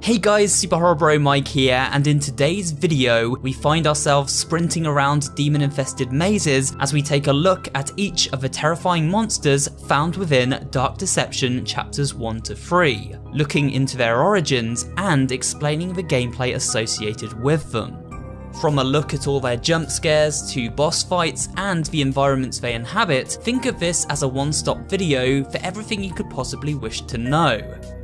Hey guys, Super Horror Bro Mike here, and in today's video, we find ourselves sprinting around demon-infested mazes as we take a look at each of the terrifying monsters found within Dark Deception chapters 1 to 3, looking into their origins and explaining the gameplay associated with them. From a look at all their jump scares to boss fights and the environments they inhabit, think of this as a one-stop video for everything you could possibly wish to know.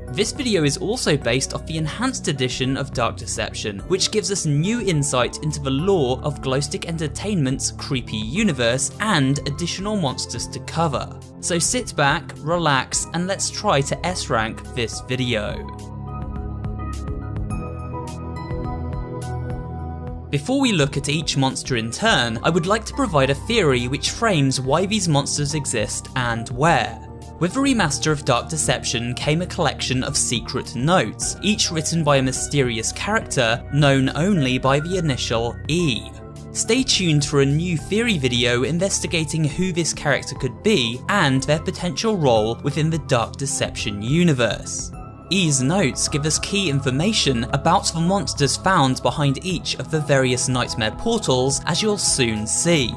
This video is also based off the enhanced edition of Dark Deception, which gives us new insight into the lore of Glowstick Entertainment's creepy universe and additional monsters to cover. So sit back, relax, and let's try to S-rank this video. Before we look at each monster in turn, I would like to provide a theory which frames why these monsters exist and where. With the remaster of Dark Deception came a collection of secret notes, each written by a mysterious character known only by the initial E. Stay tuned for a new theory video investigating who this character could be and their potential role within the Dark Deception universe. E's notes give us key information about the monsters found behind each of the various nightmare portals, as you'll soon see.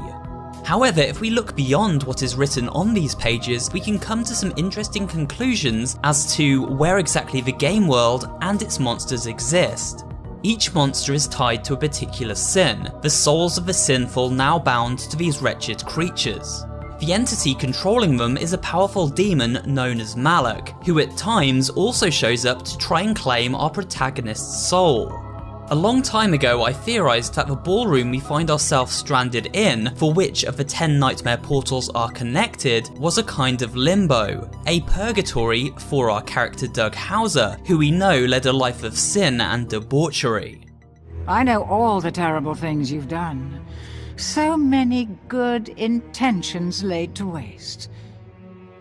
However, if we look beyond what is written on these pages, we can come to some interesting conclusions as to where exactly the game world and its monsters exist. Each monster is tied to a particular sin, the souls of the sinful now bound to these wretched creatures. The entity controlling them is a powerful demon known as Malak, who at times also shows up to try and claim our protagonist's soul. A long time ago, I theorized that the ballroom we find ourselves stranded in, for which of the 10 nightmare portals are connected, was a kind of limbo, a purgatory for our character Doug Hauser, who we know led a life of sin and debauchery. I know all the terrible things you've done. So many good intentions laid to waste.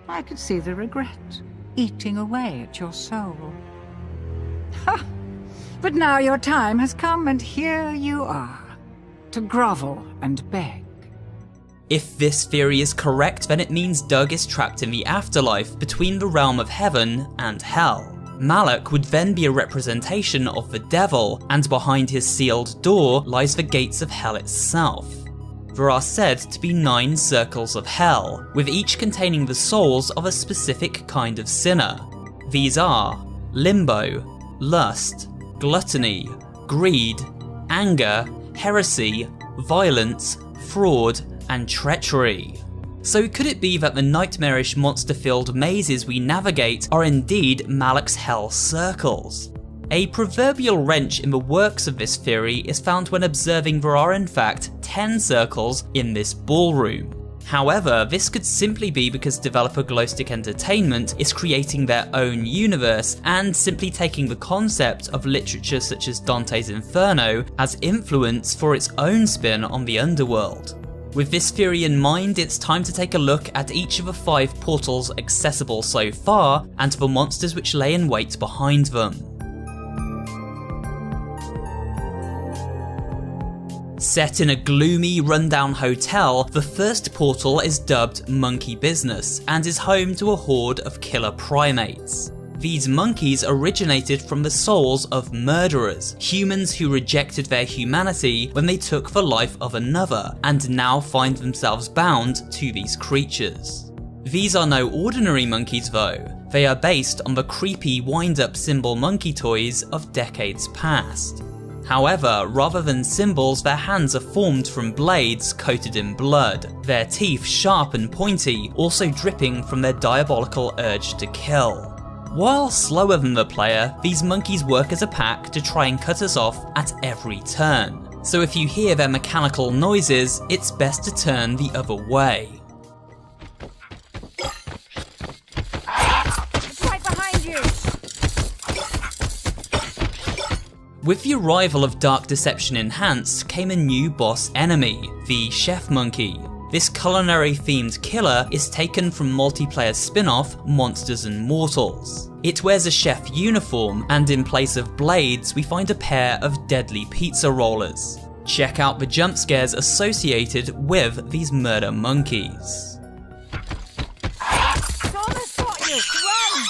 I could see the regret eating away at your soul. Ha! But now your time has come, and here you are, to grovel and beg. If this theory is correct, then it means Doug is trapped in the afterlife between the realm of heaven and hell. Malak would then be a representation of the devil, and behind his sealed door lies the gates of hell itself. There are said to be 9 circles of hell, with each containing the souls of a specific kind of sinner. These are limbo, lust, gluttony, greed, anger, heresy, violence, fraud, and treachery. So could it be that the nightmarish monster-filled mazes we navigate are indeed Malak's hell circles? A proverbial wrench in the works of this theory is found when observing there are in fact 10 circles in this ballroom. However, this could simply be because developer Glowstick Entertainment is creating their own universe and simply taking the concept of literature such as Dante's Inferno as influence for its own spin on the underworld. With this theory in mind, it's time to take a look at each of the 5 portals accessible so far and the monsters which lay in wait behind them. Set in a gloomy, rundown hotel, the first portal is dubbed Monkey Business and is home to a horde of killer primates. These monkeys originated from the souls of murderers, humans who rejected their humanity when they took the life of another, and now find themselves bound to these creatures. These are no ordinary monkeys though. They are based on the creepy wind-up symbol monkey toys of decades past. However, rather than symbols, their hands are formed from blades coated in blood, their teeth sharp and pointy, also dripping from their diabolical urge to kill. While slower than the player, these monkeys work as a pack to try and cut us off at every turn. So if you hear their mechanical noises, it's best to turn the other way. It's right behind you! With the arrival of Dark Deception Enhanced came a new boss enemy, the Chef Monkey. This culinary-themed killer is taken from multiplayer spin-off Monsters and Mortals. It wears a chef uniform, and in place of blades we find a pair of deadly pizza rollers. Check out the jump scares associated with these murder monkeys. Thomas got you! Run!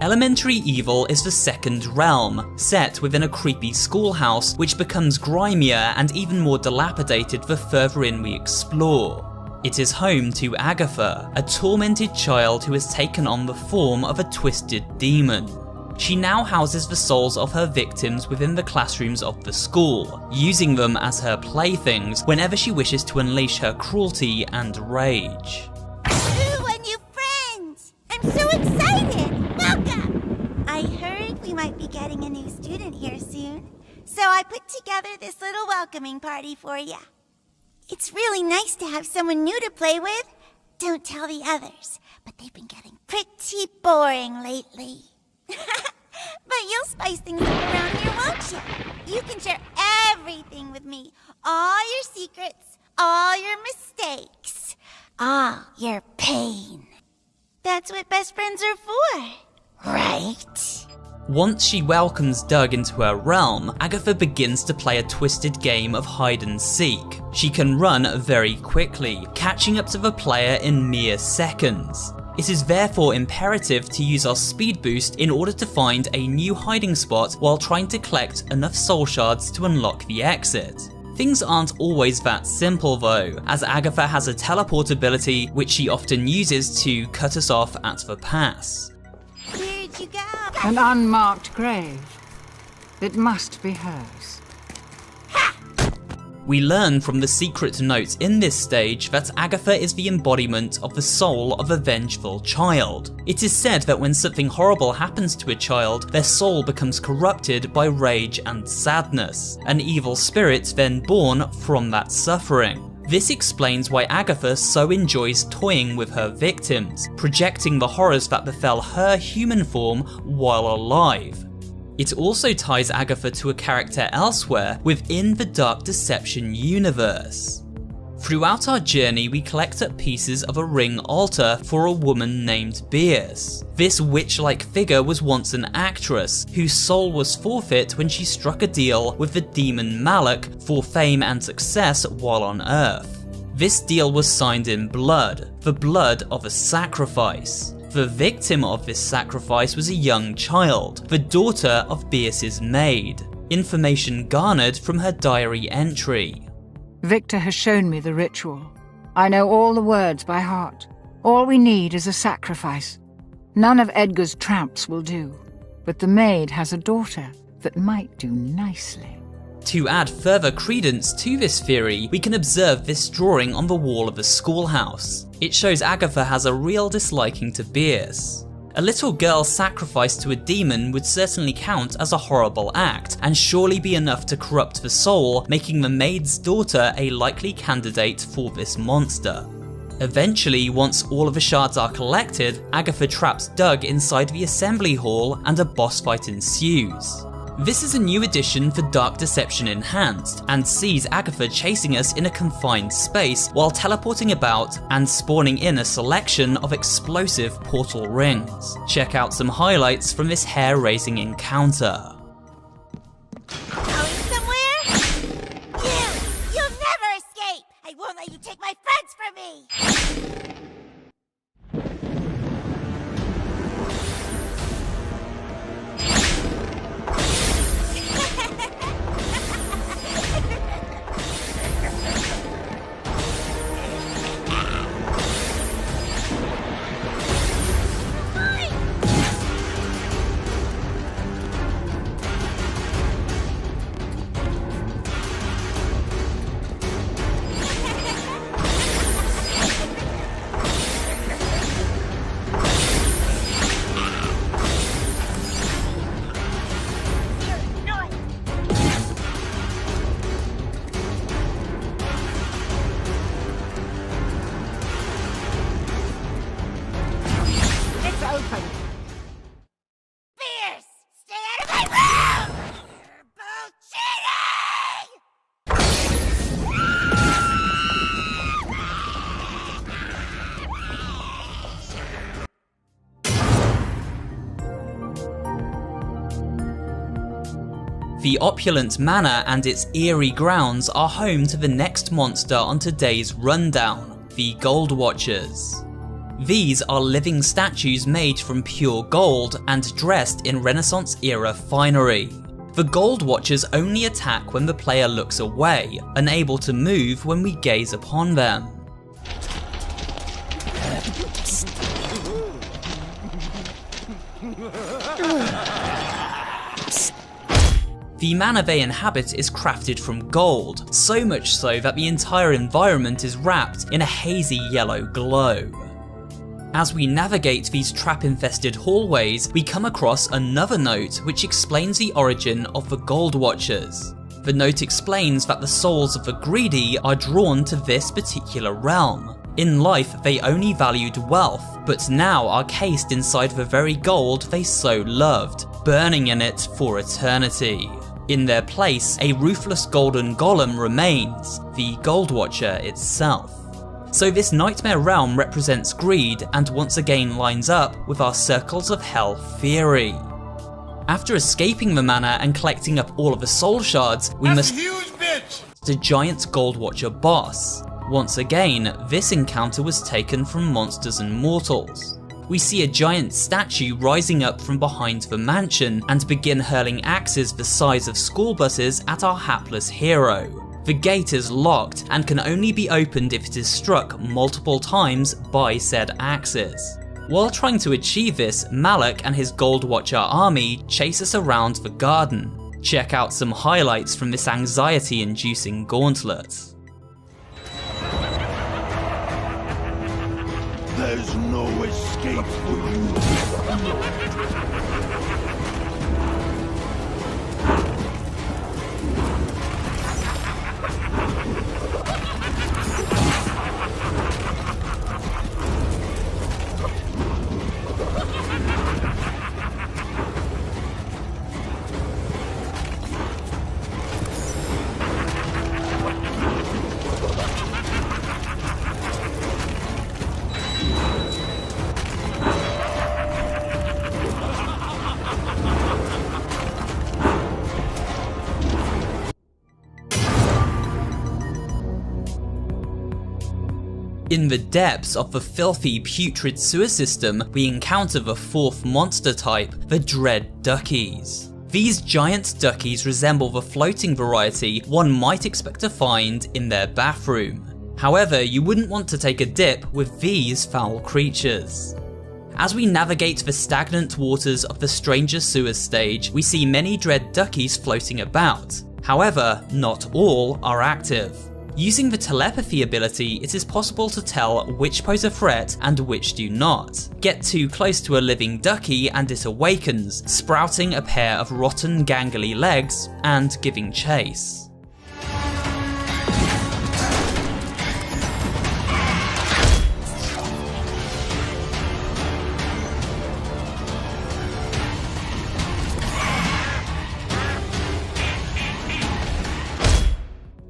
Elementary Evil is the second realm, set within a creepy schoolhouse which becomes grimier and even more dilapidated the further in we explore. It is home to Agatha, a tormented child who has taken on the form of a twisted demon. She now houses the souls of her victims within the classrooms of the school, using them as her playthings whenever she wishes to unleash her cruelty and rage. Ooh, a new friend! I'm so excited! Welcome! I heard we might be getting a new student here soon, so I put together this little welcoming party for you. It's really nice to have someone new to play with. Don't tell the others, but they've been getting pretty boring lately. But you'll spice things up around here, won't you? You can share everything with me. All your secrets, all your mistakes, all your pain. That's what best friends are for, right? Once she welcomes Doug into her realm, Agatha begins to play a twisted game of hide and seek. She can run very quickly, catching up to the player in mere seconds. It is therefore imperative to use our speed boost in order to find a new hiding spot while trying to collect enough soul shards to unlock the exit. Things aren't always that simple though, as Agatha has a teleport ability which she often uses to cut us off at the pass. Where'd you go? An unmarked grave. It must be hers. We learn from the secret notes in this stage that Agatha is the embodiment of the soul of a vengeful child. It is said that when something horrible happens to a child, their soul becomes corrupted by rage and sadness, an evil spirit then born from that suffering. This explains why Agatha so enjoys toying with her victims, projecting the horrors that befell her human form while alive. It also ties Agatha to a character elsewhere within the Dark Deception universe. Throughout our journey, we collect up pieces of a ring altar for a woman named Beers. This witch-like figure was once an actress, whose soul was forfeit when she struck a deal with the demon Malak for fame and success while on Earth. This deal was signed in blood, the blood of a sacrifice. The victim of this sacrifice was a young child, the daughter of Beers' maid. Information garnered from her diary entry. Victor has shown me the ritual. I know all the words by heart. All we need is a sacrifice. None of Edgar's tramps will do, but the maid has a daughter that might do nicely. To add further credence to this theory, we can observe this drawing on the wall of the schoolhouse. It shows Agatha has a real disliking to Beers. A little girl sacrificed to a demon would certainly count as a horrible act, and surely be enough to corrupt the soul, making the maid's daughter a likely candidate for this monster. Eventually, once all of the shards are collected, Agatha traps Doug inside the assembly hall and a boss fight ensues. This is a new addition for Dark Deception Enhanced, and sees Agatha chasing us in a confined space while teleporting about and spawning in a selection of explosive portal rings. Check out some highlights from this hair-raising encounter. Going somewhere? You'll never escape! I won't let you take my friends from me! The opulent manor and its eerie grounds are home to the next monster on today's rundown, the Gold Watchers. These are living statues made from pure gold and dressed in Renaissance-era finery. The Gold Watchers only attack when the player looks away, unable to move when we gaze upon them. The manor they inhabit is crafted from gold, so much so that the entire environment is wrapped in a hazy yellow glow. As we navigate these trap-infested hallways, we come across another note which explains the origin of the Gold Watchers. The note explains that the souls of the greedy are drawn to this particular realm. In life, they only valued wealth, but now are cased inside the very gold they so loved, burning in it for eternity. In their place, a ruthless golden golem remains, the Gold Watcher itself. So this nightmare realm represents greed and once again lines up with our Circles of Hell theory. After escaping the manor and collecting up all of the soul shards, we must the giant Gold Watcher boss. Once again, this encounter was taken from Monsters and Mortals. We see a giant statue rising up from behind the mansion and begin hurling axes the size of school buses at our hapless hero. The gate is locked and can only be opened if it is struck multiple times by said axes. While trying to achieve this, Malak and his Gold Watcher army chase us around the garden. Check out some highlights from this anxiety-inducing gauntlet. There's no escape for you. In the depths of the filthy, putrid sewer system, we encounter the fourth monster type, the Dread Duckies. These giant duckies resemble the floating variety one might expect to find in their bathroom. However, you wouldn't want to take a dip with these foul creatures. As we navigate the stagnant waters of the Stranger Sewers stage, we see many Dread Duckies floating about. However, not all are active. Using the telepathy ability, it is possible to tell which pose a threat and which do not. Get too close to a living ducky and it awakens, sprouting a pair of rotten gangly legs and giving chase.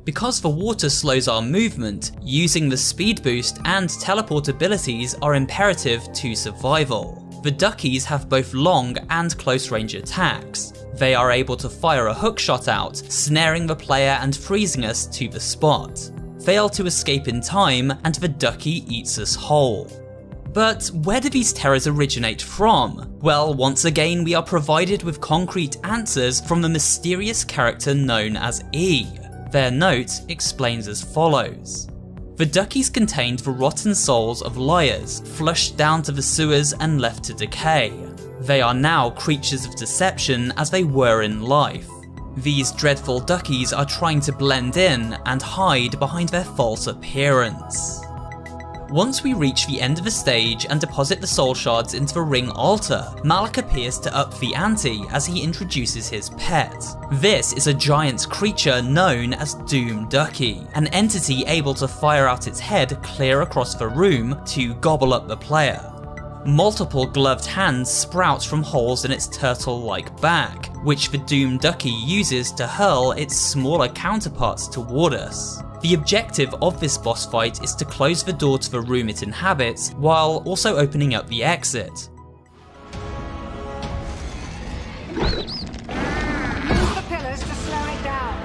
Because the water slows our movement, using the speed boost and teleport abilities are imperative to survival. The duckies have both long and close range attacks. They are able to fire a hookshot out, snaring the player and freezing us to the spot. Fail to escape in time and the ducky eats us whole. But where do these terrors originate from? Well, once again we are provided with concrete answers from the mysterious character known as E. Their note explains as follows. The duckies contained the rotten souls of liars, flushed down to the sewers and left to decay. They are now creatures of deception as they were in life. These dreadful duckies are trying to blend in and hide behind their false appearance. Once we reach the end of the stage and deposit the soul shards into the ring altar, Malak appears to up the ante as he introduces his pet. This is a giant creature known as Doom Ducky, an entity able to fire out its head clear across the room to gobble up the player. Multiple gloved hands sprout from holes in its turtle-like back, which the Doom Ducky uses to hurl its smaller counterparts toward us. The objective of this boss fight is to close the door to the room it inhabits, while also opening up the exit. Use the pillars to slow it down.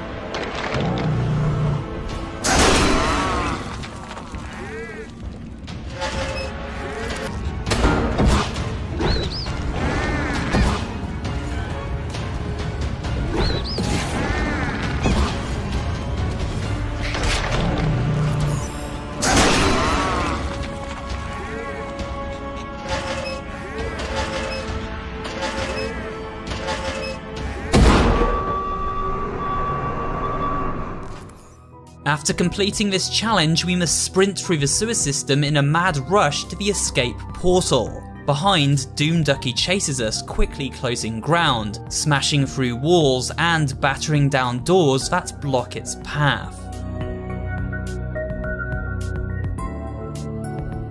After completing this challenge, we must sprint through the sewer system in a mad rush to the escape portal. Behind, Doom Ducky chases us, quickly closing ground, smashing through walls and battering down doors that block its path.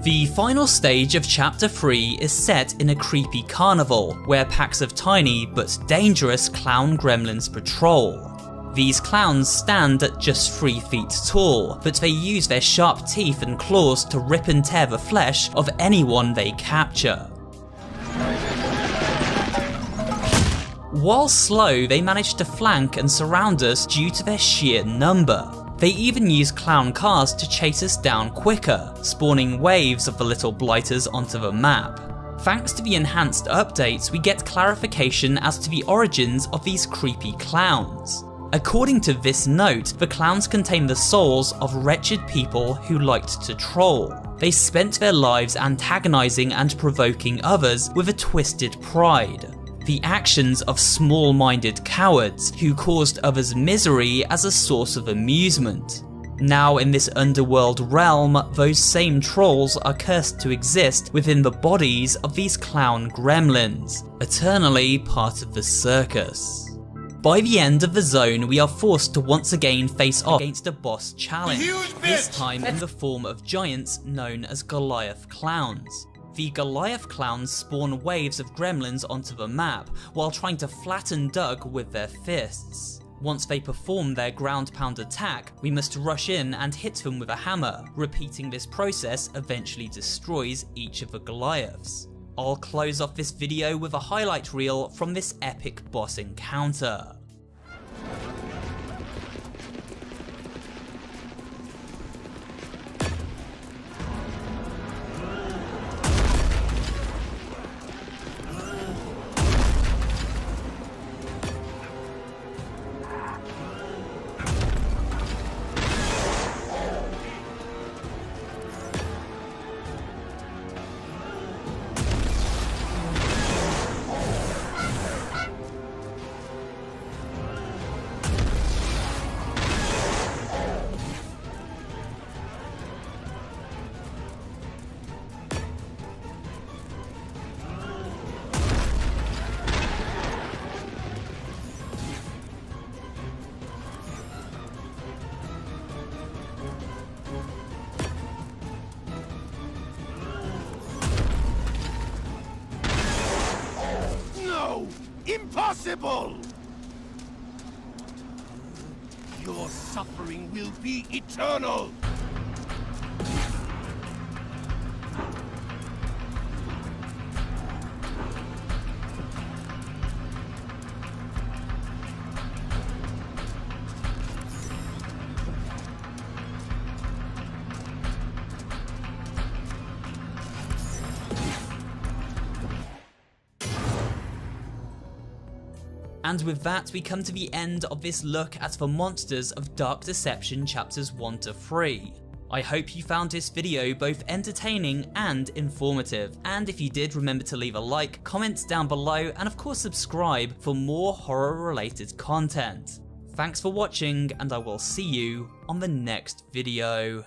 The final stage of Chapter 3 is set in a creepy carnival, where packs of tiny but dangerous clown gremlins patrol. These clowns stand at just 3 feet tall, but they use their sharp teeth and claws to rip and tear the flesh of anyone they capture. While slow, they manage to flank and surround us due to their sheer number. They even use clown cars to chase us down quicker, spawning waves of the little blighters onto the map. Thanks to the enhanced updates, we get clarification as to the origins of these creepy clowns. According to this note, the clowns contain the souls of wretched people who liked to troll. They spent their lives antagonizing and provoking others with a twisted pride. The actions of small-minded cowards who caused others misery as a source of amusement. Now in this underworld realm, those same trolls are cursed to exist within the bodies of these clown gremlins, eternally part of the circus. By the end of the zone, we are forced to once again face off against a boss challenge, this time in the form of giants known as Goliath clowns. The Goliath clowns spawn waves of gremlins onto the map, while trying to flatten Doug with their fists. Once they perform their ground pound attack, we must rush in and hit them with a hammer. Repeating this process eventually destroys each of the Goliaths. I'll close off this video with a highlight reel from this epic boss encounter. Impossible! Your suffering will be eternal! And with that, we come to the end of this look at the monsters of Dark Deception chapters 1 to 3. I hope you found this video both entertaining and informative, and if you did, remember to leave a like, comment down below, and of course subscribe for more horror related content. Thanks for watching, and I will see you on the next video.